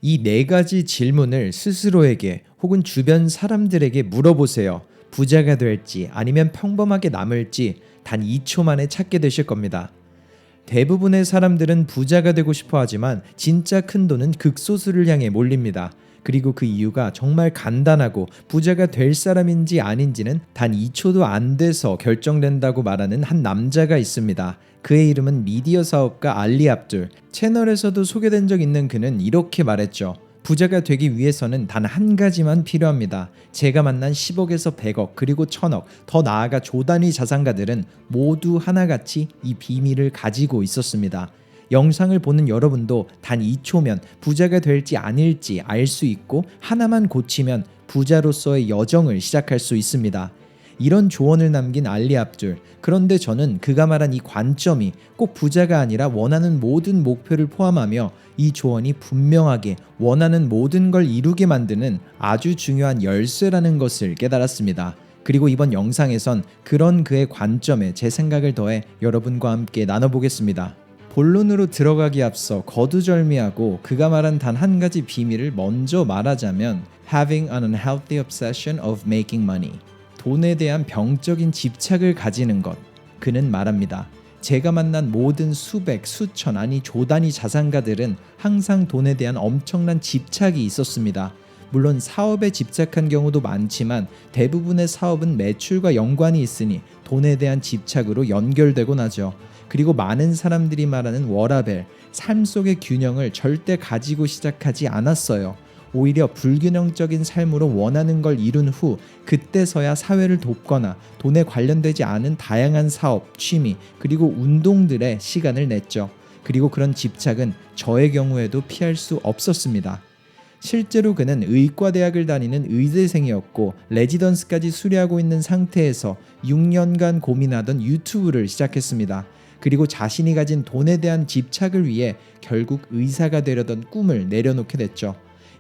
이 네 가지 질문을 스스로에게 혹은 주변 사람들에게 물어보세요. 부자가 될지 아니면 평범하게 남을지 단 2초 만에 찾게 되실 겁니다. 대부분의 사람들은 부자가 되고 싶어 하지만 진짜 큰 돈은 극소수를 향해 몰립니다. 그리고 그 이유가 정말 간단하고 부자가 될 사람인지 아닌지는 단 2초도 안 돼서 결정된다고 말하는 한 남자가 있습니다. 그의 이름은 미디어 사업가 알리 압둘. 채널에서도 소개된 적 있는 그는 이렇게 말했죠. 부자가 되기 위해서는 단 한 가지만 필요합니다. 제가 만난 10억에서 100억 그리고 1000억, 더 나아가 조 단위 자산가들은 모두 하나같이 이 비밀을 가지고 있었습니다. 영상을 보는 여러분도 단 2초면 부자가 될지 아닐지 알 수 있고 하나만 고치면 부자로서의 여정을 시작할 수 있습니다. 이런 조언을 남긴 알리 압둘. 그런데 저는 그가 말한 이 관점이 꼭 부자가 아니라 원하는 모든 목표를 포함하며 이 조언이 분명하게 원하는 모든 걸 이루게 만드는 아주 중요한 열쇠라는 것을 깨달았습니다. 그리고 이번 영상에선 그런 그의 관점에 제 생각을 더해 여러분과 함께 나눠보겠습니다. 본론으로 들어가기 앞서 거두절미하고 그가 말한 단 한 가지 비밀을 먼저 말하자면 Having an unhealthy obsession of making money. 돈에 대한 병적인 집착을 가지는 것. 그는 말합니다. 제가 만난 모든 수백, 수천 아니 조 단위 자산가들은 항상 돈에 대한 엄청난 집착이 있었습니다. 물론 사업에 집착한 경우도 많지만 대부분의 사업은 매출과 연관이 있으니 돈에 대한 집착으로 연결되곤 하죠. 그리고 많은 사람들이 말하는 워라밸, 삶 속의 균형을 절대 가지고 시작하지 않았어요. 오히려 불균형적인 삶으로 원하는 걸 이룬 후 그때서야 사회를 돕거나 돈에 관련되지 않은 다양한 사업, 취미, 그리고 운동들에 시간을 냈죠. 그리고 그런 집착은 저의 경우에도 피할 수 없었습니다. 실제로 그는 의과대학을 다니는 의대생이었고 레지던스까지 수료하고 있는 상태에서 6년간 고민하던 유튜브를 시작했습니다. 그리고 자신이 가진 돈에 대한 집착을 위해 결국 의사가 되려던 꿈을 내려놓게 됐죠.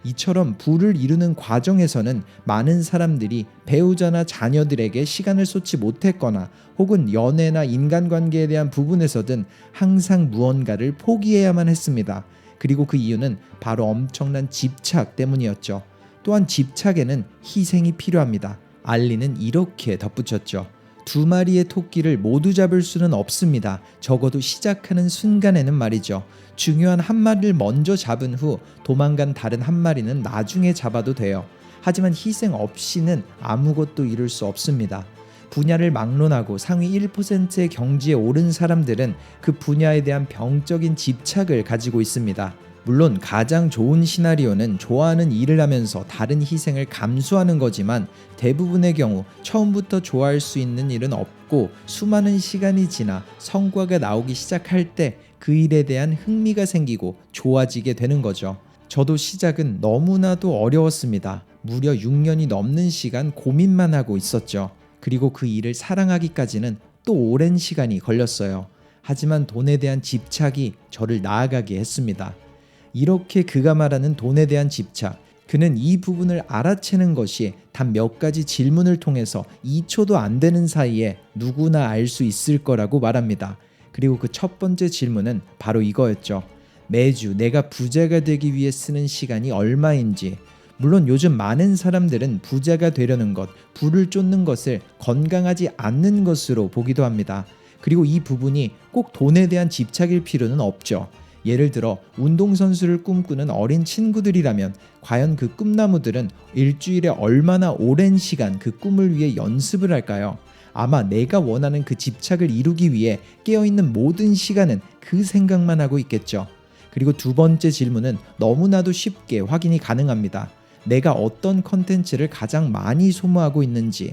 이처럼 부를 이루는 과정에서는 많은 사람들이 배우자나 자녀들에게 시간을 쏟지 못했거나 혹은 연애나 인간관계에 대한 부분에서든 항상 무언가를 포기해야만 했습니다. 그리고 그 이유는 바로 엄청난 집착 때문이었죠. 또한 집착에는 희생이 필요합니다. 알리는 이렇게 덧붙였죠. 두 마리의 토끼를 모두 잡을 수는 없습니다. 적어도 시작하는 순간에는 말이죠. 중요한 한 마리를 먼저 잡은 후 도망간 다른 한 마리는 나중에 잡아도 돼요. 하지만 희생 없이는 아무것도 이룰 수 없습니다. 분야를 막론하고 상위 1%의 경지에 오른 사람들은 그 분야에 대한 병적인 집착을 가지고 있습니다. 물론 가장 좋은 시나리오는 좋아하는 일을 하면서 다른 희생을 감수하는 거지만 대부분의 경우 처음부터 좋아할 수 있는 일은 없고 수많은 시간이 지나 성과가 나오기 시작할 때 그 일에 대한 흥미가 생기고 좋아지게 되는 거죠. 저도 시작은 너무나도 어려웠습니다. 무려 6년이 넘는 시간 고민만 하고 있었죠. 그리고 그 일을 사랑하기까지는 또 오랜 시간이 걸렸어요. 하지만 돈에 대한 집착이 저를 나아가게 했습니다. 이렇게 그가 말하는 돈에 대한 집착, 그는 이 부분을 알아채는 것이 단 몇 가지 질문을 통해서 2초도 안 되는 사이에 누구나 알 수 있을 거라고 말합니다. 그리고 그 첫 번째 질문은 바로 이거였죠. 매주 내가 부자가 되기 위해 쓰는 시간이 얼마인지. 물론 요즘 많은 사람들은 부자가 되려는 것, 부를 쫓는 것을 건강하지 않는 것으로 보기도 합니다. 그리고 이 부분이 꼭 돈에 대한 집착일 필요는 없죠. 예를 들어 운동선수를 꿈꾸는 어린 친구들이라면 과연 그 꿈나무들은 일주일에 얼마나 오랜 시간 그 꿈을 위해 연습을 할까요? 아마 내가 원하는 그 집착을 이루기 위해 깨어있는 모든 시간은 그 생각만 하고 있겠죠. 그리고 두 번째 질문은 너무나도 쉽게 확인이 가능합니다. 내가 어떤 컨텐츠를 가장 많이 소모하고 있는지.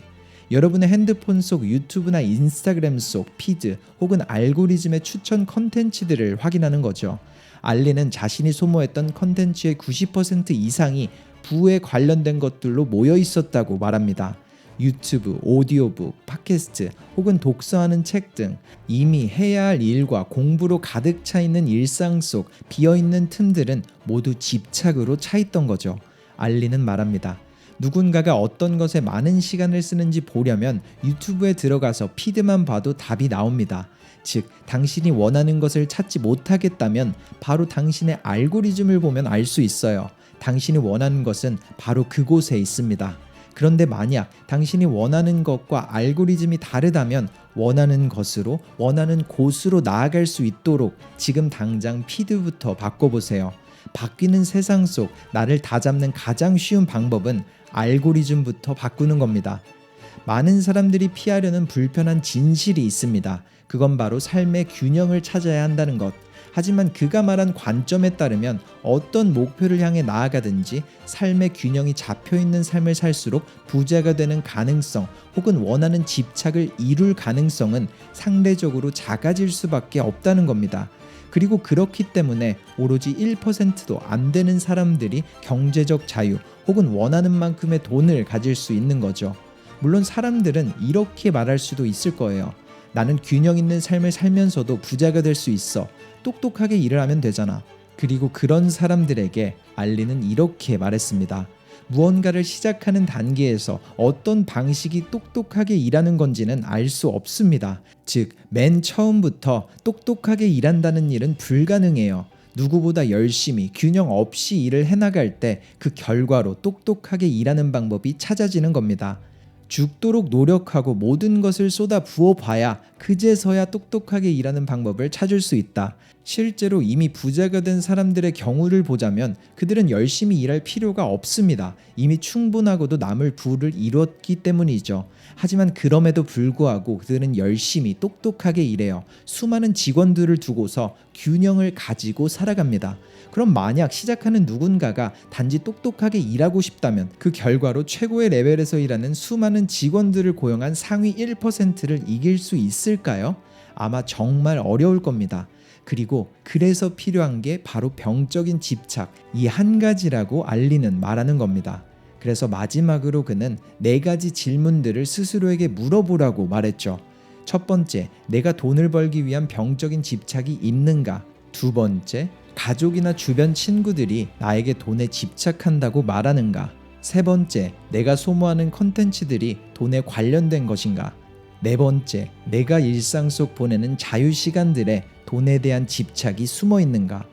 여러분의 핸드폰 속 유튜브나 인스타그램 속 피드 혹은 알고리즘의 추천 컨텐츠들을 확인하는 거죠. 알리는 자신이 소모했던 컨텐츠의 90% 이상이 부에 관련된 것들로 모여 있었다고 말합니다. 유튜브, 오디오북, 팟캐스트 혹은 독서하는 책 등 이미 해야 할 일과 공부로 가득 차 있는 일상 속 비어있는 틈들은 모두 집착으로 차 있던 거죠. 알리는 말합니다. 누군가가 어떤 것에 많은 시간을 쓰는지 보려면 유튜브에 들어가서 피드만 봐도 답이 나옵니다. 즉, 당신이 원하는 것을 찾지 못하겠다면 바로 당신의 알고리즘을 보면 알 수 있어요. 당신이 원하는 것은 바로 그곳에 있습니다. 그런데 만약 당신이 원하는 것과 알고리즘이 다르다면 원하는 것으로, 원하는 곳으로 나아갈 수 있도록 지금 당장 피드부터 바꿔보세요. 바뀌는 세상 속 나를 다잡는 가장 쉬운 방법은 알고리즘부터 바꾸는 겁니다. 많은 사람들이 피하려는 불편한 진실이 있습니다. 그건 바로 삶의 균형을 찾아야 한다는 것. 하지만 그가 말한 관점에 따르면 어떤 목표를 향해 나아가든지 삶의 균형이 잡혀있는 삶을 살수록 부자가 되는 가능성 혹은 원하는 집착을 이룰 가능성은 상대적으로 작아질 수밖에 없다는 겁니다. 그리고 그렇기 때문에 오로지 1%도 안 되는 사람들이 경제적 자유 혹은 원하는 만큼의 돈을 가질 수 있는 거죠. 물론 사람들은 이렇게 말할 수도 있을 거예요. 나는 균형 있는 삶을 살면서도 부자가 될 수 있어. 똑똑하게 일을 하면 되잖아. 그리고 그런 사람들에게 알리는 이렇게 말했습니다. 무언가를 시작하는 단계에서 어떤 방식이 똑똑하게 일하는 건지는 알 수 없습니다. 즉, 맨 처음부터 똑똑하게 일한다는 일은 불가능해요. 누구보다 열심히 균형 없이 일을 해나갈 때 그 결과로 똑똑하게 일하는 방법이 찾아지는 겁니다. 죽도록 노력하고 모든 것을 쏟아 부어봐야 그제서야 똑똑하게 일하는 방법을 찾을 수 있다. 실제로 이미 부자가 된 사람들의 경우를 보자면 그들은 열심히 일할 필요가 없습니다. 이미 충분하고도 남을 부를 이뤘기 때문이죠. 하지만 그럼에도 불구하고 그들은 열심히 똑똑하게 일해요. 수많은 직원들을 두고서 균형을 가지고 살아갑니다. 그럼 만약 시작하는 누군가가 단지 똑똑하게 일하고 싶다면 그 결과로 최고의 레벨에서 일하는 수많은 직원들을 고용한 상위 1%를 이길 수 있을까요? 아마 정말 어려울 겁니다. 그리고 그래서 필요한 게 바로 병적인 집착, 이 한 가지라고 알리는 말하는 겁니다. 그래서 마지막으로 그는 4가지 질문들을 스스로에게 물어보라고 말했죠. 첫 번째, 내가 돈을 벌기 위한 병적인 집착이 있는가? 두 번째, 가족이나 주변 친구들이 나에게 돈에 집착한다고 말하는가? 세 번째, 내가 소모하는 컨텐츠들이 돈에 관련된 것인가? 네 번째, 내가 일상 속 보내는 자유시간들에 돈에 대한 집착이 숨어 있는가?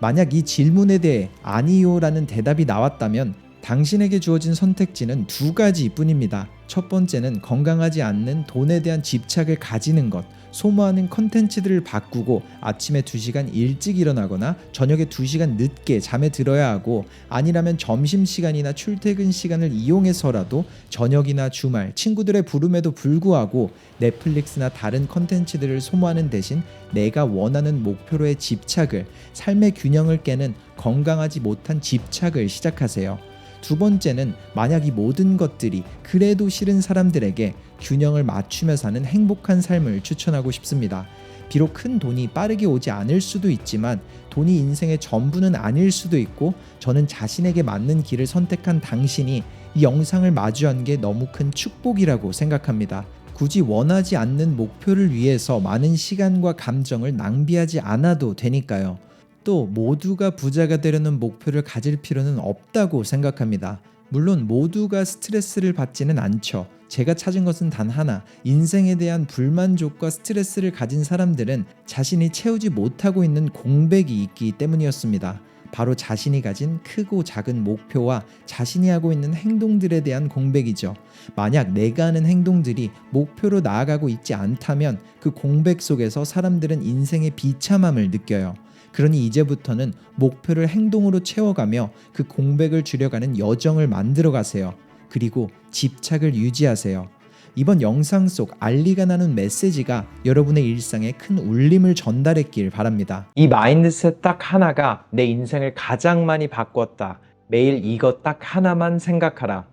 만약 이 질문에 대해 아니요라는 대답이 나왔다면 당신에게 주어진 선택지는 2가지 뿐입니다. 첫 번째는 건강하지 않는 돈에 대한 집착을 가지는 것, 소모하는 컨텐츠들을 바꾸고 아침에 2시간 일찍 일어나거나 저녁에 2시간 늦게 잠에 들어야 하고, 아니라면 점심시간이나 출퇴근 시간을 이용해서라도 저녁이나 주말 친구들의 부름에도 불구하고 넷플릭스나 다른 컨텐츠들을 소모하는 대신 내가 원하는 목표로의 집착을, 삶의 균형을 깨는 건강하지 못한 집착을 시작하세요. 두 번째는 만약 이 모든 것들이 그래도 싫은 사람들에게 균형을 맞추며 사는 행복한 삶을 추천하고 싶습니다. 비록 큰 돈이 빠르게 오지 않을 수도 있지만 돈이 인생의 전부는 아닐 수도 있고, 저는 자신에게 맞는 길을 선택한 당신이 이 영상을 마주한 게 너무 큰 축복이라고 생각합니다. 굳이 원하지 않는 목표를 위해서 많은 시간과 감정을 낭비하지 않아도 되니까요. 또 모두가 부자가 되려는 목표를 가질 필요는 없다고 생각합니다. 물론 모두가 스트레스를 받지는 않죠. 제가 찾은 것은 단 하나, 인생에 대한 불만족과 스트레스를 가진 사람들은 자신이 채우지 못하고 있는 공백이 있기 때문이었습니다. 바로 자신이 가진 크고 작은 목표와 자신이 하고 있는 행동들에 대한 공백이죠. 만약 내가 하는 행동들이 목표로 나아가고 있지 않다면 그 공백 속에서 사람들은 인생의 비참함을 느껴요. 그러니 이제부터는 목표를 행동으로 채워가며 그 공백을 줄여가는 여정을 만들어 가세요. 그리고 집착을 유지하세요. 이번 영상 속 알리가 나눈 메시지가 여러분의 일상에 큰 울림을 전달했길 바랍니다. 이 마인드셋 딱 하나가 내 인생을 가장 많이 바꿨다. 매일 이것 딱 하나만 생각하라.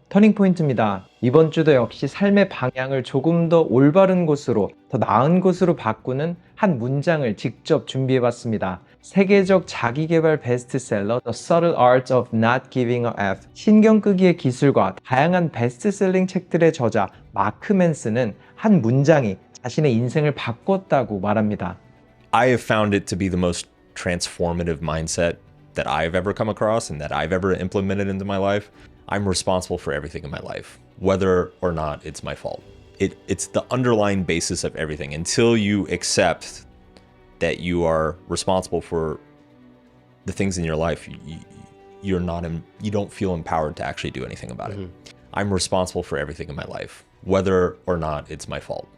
터닝포인트입니다. 이번 주도 역시 삶의 방향을 조금 더 올바른 곳으로, 더 나은 곳으로 바꾸는 한 문장을 직접 준비해봤습니다. 세계적 자기계발 베스트셀러 The Subtle Art of Not Giving a F, 신경 끄기의 기술과 다양한 베스트셀링 책들의 저자 마크 맨슨은 한 문장이 자신의 인생을 바꿨다고 말합니다. I have found it to be the most transformative mindset that I've ever come across and that I've ever implemented into my life. I'm responsible for everything in my life, whether or not it's my fault. It's the underlying basis of everything. Until you accept that you are responsible for the things in your life, you don't feel empowered to actually do anything about it. I'm responsible for everything in my life, whether or not it's my fault.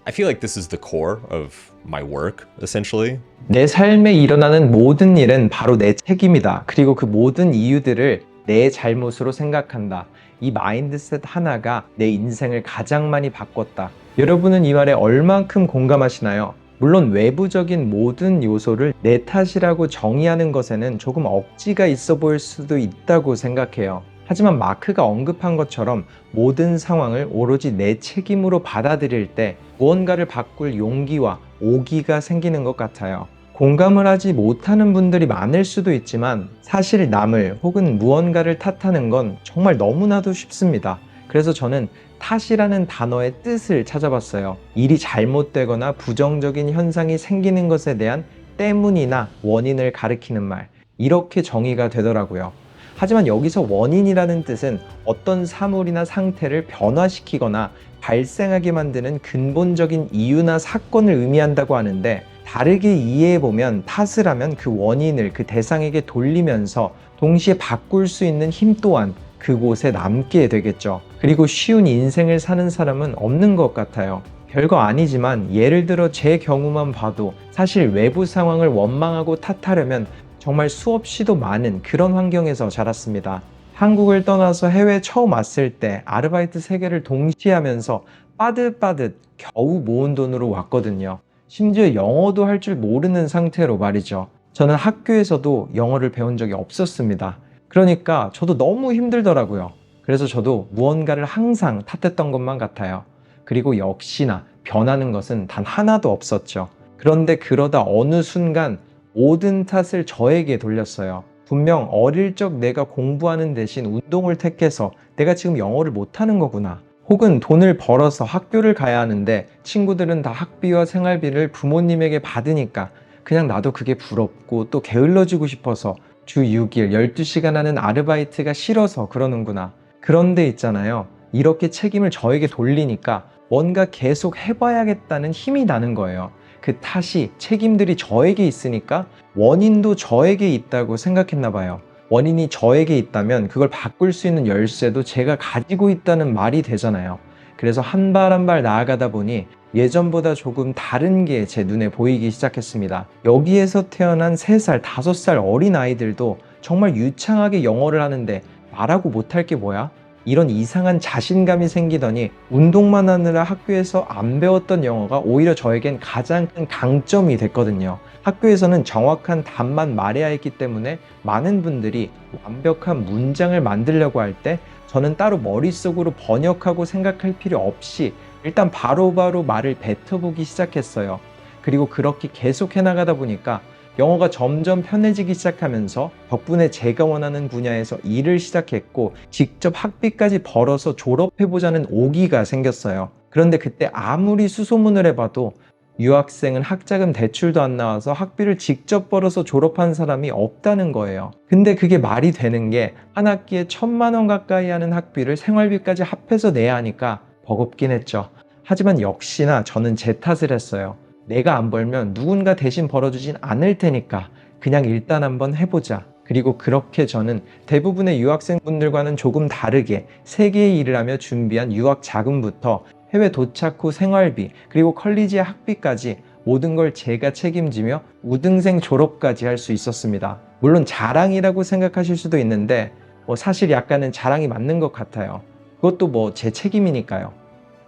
I feel like this is the core of my work, essentially. 내 삶에 일어나는 모든 일은 바로 내 책임이다. 그리고 그 모든 이유들을 내 잘못으로 생각한다. 이 마인드셋 하나가 내 인생을 가장 많이 바꿨다. 여러분은 이 말에 얼만큼 공감하시나요? 물론 외부적인 모든 요소를 내 탓이라고 정의하는 것에는 조금 억지가 있어 보일 수도 있다고 생각해요. 하지만 마크가 언급한 것처럼 모든 상황을 오로지 내 책임으로 받아들일 때 무언가를 바꿀 용기와 오기가 생기는 것 같아요. 공감을 하지 못하는 분들이 많을 수도 있지만 사실 남을 혹은 무언가를 탓하는 건 정말 너무나도 쉽습니다. 그래서 저는 탓이라는 단어의 뜻을 찾아봤어요. 일이 잘못되거나 부정적인 현상이 생기는 것에 대한 때문이나 원인을 가리키는 말, 이렇게 정의가 되더라고요. 하지만 여기서 원인이라는 뜻은 어떤 사물이나 상태를 변화시키거나 발생하게 만드는 근본적인 이유나 사건을 의미한다고 하는데, 다르게 이해해보면 탓을 하면 그 원인을 그 대상에게 돌리면서 동시에 바꿀 수 있는 힘 또한 그곳에 남게 되겠죠. 그리고 쉬운 인생을 사는 사람은 없는 것 같아요. 별거 아니지만 예를 들어 제 경우만 봐도 사실 외부 상황을 원망하고 탓하려면 정말 수없이도 많은 그런 환경에서 자랐습니다. 한국을 떠나서 해외에 처음 왔을 때 아르바이트 3개를 동시에 하면서 빠듯빠듯 겨우 모은 돈으로 왔거든요. 심지어 영어도 할 줄 모르는 상태로 말이죠. 저는 학교에서도 영어를 배운 적이 없었습니다. 그러니까 저도 너무 힘들더라고요. 그래서 저도 무언가를 항상 탓했던 것만 같아요. 그리고 역시나 변하는 것은 단 하나도 없었죠. 그런데 그러다 어느 순간 모든 탓을 저에게 돌렸어요. 분명 어릴 적 내가 공부하는 대신 운동을 택해서 내가 지금 영어를 못하는 거구나. 혹은 돈을 벌어서 학교를 가야 하는데 친구들은 다 학비와 생활비를 부모님에게 받으니까 그냥 나도 그게 부럽고 또 게을러지고 싶어서 주 6일 12시간 하는 아르바이트가 싫어서 그러는구나. 그런데 있잖아요. 이렇게 책임을 저에게 돌리니까 뭔가 계속 해봐야겠다는 힘이 나는 거예요. 그 탓이 책임들이 저에게 있으니까 원인도 저에게 있다고 생각했나 봐요. 원인이 저에게 있다면 그걸 바꿀 수 있는 열쇠도 제가 가지고 있다는 말이 되잖아요. 그래서 한 발 한 발 나아가다 보니 예전보다 조금 다른 게 제 눈에 보이기 시작했습니다. 여기에서 태어난 3살, 5살 어린 아이들도 정말 유창하게 영어를 하는데 말하고 못할 게 뭐야? 이런 이상한 자신감이 생기더니 운동만 하느라 학교에서 안 배웠던 영어가 오히려 저에겐 가장 큰 강점이 됐거든요. 학교에서는 정확한 답만 말해야 했기 때문에 많은 분들이 완벽한 문장을 만들려고 할 때 저는 따로 머릿속으로 번역하고 생각할 필요 없이 일단 바로바로 말을 뱉어보기 시작했어요. 그리고 그렇게 계속 해나가다 보니까 영어가 점점 편해지기 시작하면서 덕분에 제가 원하는 분야에서 일을 시작했고 직접 학비까지 벌어서 졸업해보자는 오기가 생겼어요. 그런데 그때 아무리 수소문을 해봐도 유학생은 학자금 대출도 안 나와서 학비를 직접 벌어서 졸업한 사람이 없다는 거예요. 근데 그게 말이 되는 게 한 학기에 1,000만 원 가까이 하는 학비를 생활비까지 합해서 내야 하니까 버겁긴 했죠. 하지만 역시나 저는 제 탓을 했어요. 내가 안 벌면 누군가 대신 벌어주진 않을 테니까 그냥 일단 한번 해보자. 그리고 그렇게 저는 대부분의 유학생분들과는 조금 다르게 3개의 일을 하며 준비한 유학 자금부터 해외 도착 후 생활비 그리고 컬리지의 학비까지 모든 걸 제가 책임지며 우등생 졸업까지 할 수 있었습니다. 물론 자랑이라고 생각하실 수도 있는데 사실 약간은 자랑이 맞는 것 같아요. 그것도 제 책임이니까요.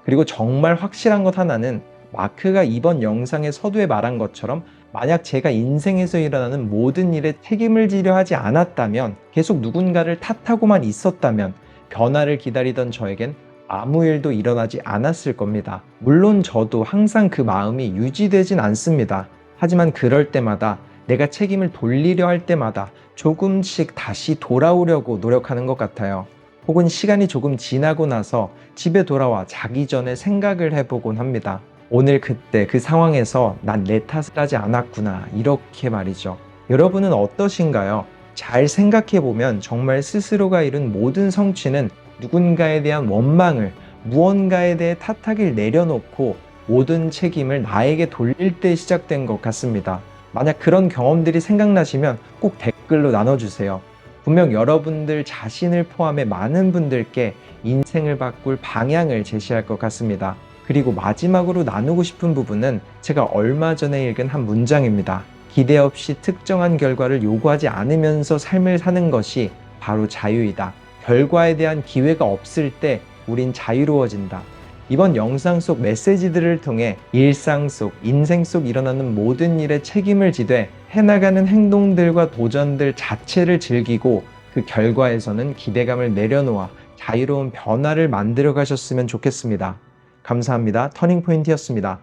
그리고 정말 확실한 것 하나는 마크가 이번 영상의 서두에 말한 것처럼 만약 제가 인생에서 일어나는 모든 일에 책임을 지려 하지 않았다면, 계속 누군가를 탓하고만 있었다면 변화를 기다리던 저에겐 아무 일도 일어나지 않았을 겁니다. 물론 저도 항상 그 마음이 유지되진 않습니다. 하지만 그럴 때마다 내가 책임을 돌리려 할 때마다 조금씩 다시 돌아오려고 노력하는 것 같아요. 혹은 시간이 조금 지나고 나서 집에 돌아와 자기 전에 생각을 해보곤 합니다. 오늘 그때 그 상황에서 난 내 탓을 하지 않았구나, 이렇게 말이죠. 여러분은 어떠신가요? 잘 생각해보면 정말 스스로가 이룬 모든 성취는 누군가에 대한 원망을, 무언가에 대해 탓하기를 내려놓고 모든 책임을 나에게 돌릴 때 시작된 것 같습니다. 만약 그런 경험들이 생각나시면 꼭 댓글로 나눠주세요. 분명 여러분들 자신을 포함해 많은 분들께 인생을 바꿀 방향을 제시할 것 같습니다. 그리고 마지막으로 나누고 싶은 부분은 제가 얼마 전에 읽은 한 문장입니다. 기대 없이 특정한 결과를 요구하지 않으면서 삶을 사는 것이 바로 자유이다. 결과에 대한 기회가 없을 때 우린 자유로워진다. 이번 영상 속 메시지들을 통해 일상 속, 인생 속 일어나는 모든 일에 책임을 지되 해나가는 행동들과 도전들 자체를 즐기고 그 결과에서는 기대감을 내려놓아 자유로운 변화를 만들어 가셨으면 좋겠습니다. 감사합니다. 터닝포인트였습니다.